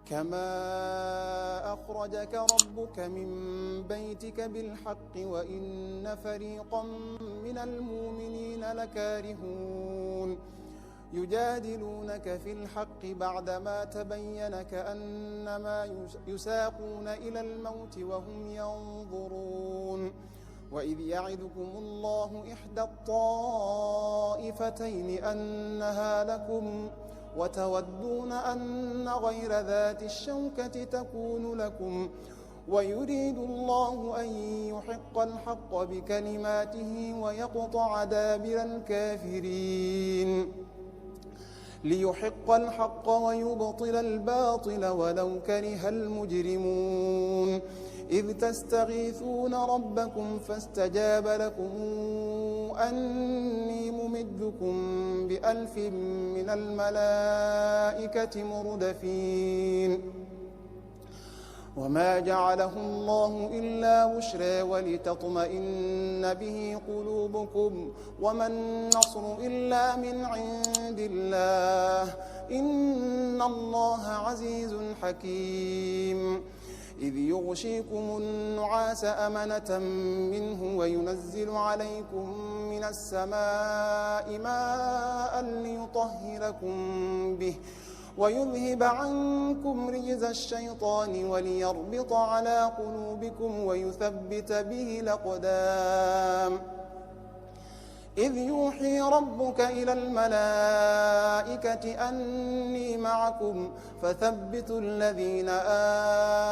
كما أخرجك ربك من بيتك بالحق وإن فريقا من المؤمنين لكارهون يجادلونك في الحق بعدما تبين كأنما يساقون إلى الموت وهم ينظرون وإذ يعدكم الله إحدى الطائفتين أنها لكم وتودون أن غير ذات الشوكة تكون لكم ويريد الله أن يحق الحق بكلماته ويقطع دابر الكافرين ليحق الحق ويبطل الباطل ولو كره المجرمون إذ تستغيثون ربكم فاستجاب لكم أني ممدكم ب1000 من الملائكة مردفين وما جعله الله إلا بشرى ولتطمئن به قلوبكم وما النصر إلا من عند الله إن الله عزيز حكيم إذ يغشيكم النعاس أمنة منه وينزل عليكم من السماء ماء ليطهركم به ويذهب عنكم رجز الشيطان وليربط على قلوبكم ويثبت به الأقدام إذ يوحي ربك إلى الملائكة أني معكم فثبتوا الذين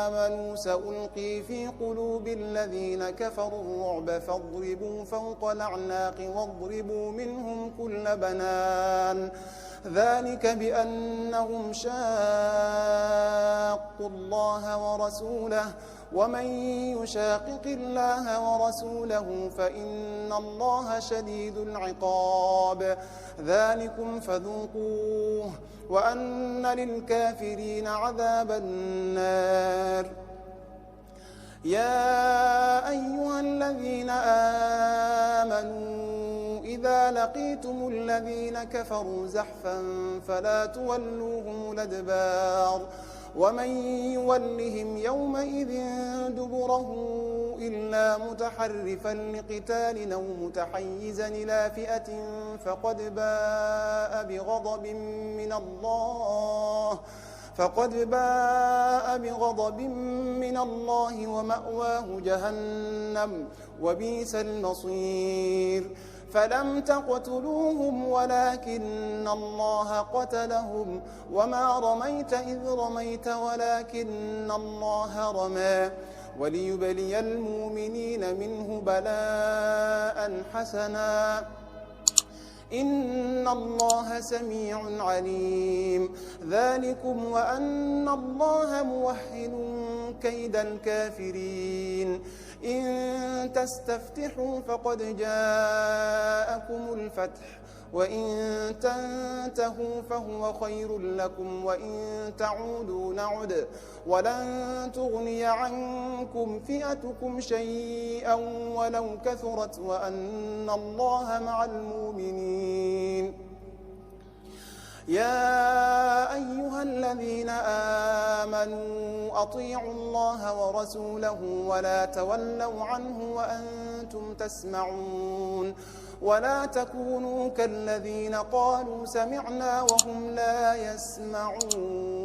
آمنوا سألقي في قلوب الذين كفروا الرعب فاضربوا فوق الأعناق واضربوا منهم كل بنان ذلك بأنهم شاقوا الله ورسوله ومن يشاقق الله ورسوله فإن الله شديد العقاب ذلكم فذوقوه وأن للكافرين عذاب النار يا أيها الذين آمنوا إذا لقيتم الذين كفروا زحفا فلا تولوهم الأدبار ومن يولهم يومئذ دبره إلا متحرفا لقتال أو متحيزا إلى فئة فقد باء بغضب من الله ومأواه جهنم وبئس المصير فلم تقتلوهم ولكن الله قتلهم وما رميت إذ رميت ولكن الله رمى وليبلي المؤمنين منه بلاء حسنا إن الله سميع عليم ذلكم وأن الله موهن كيد الكافرين إن تستفتحوا فقد جاءكم الفتح وإن تنتهوا فهو خير لكم وإن تعودوا نعد ولن تغني عنكم فئتكم شيئا ولو كثرت وأن الله مع المؤمنين يا أيها الذين آمنوا أطيعوا الله ورسوله ولا تولوا عنه وأنتم تسمعون ولا تكونوا كالذين قالوا سمعنا وهم لا يسمعون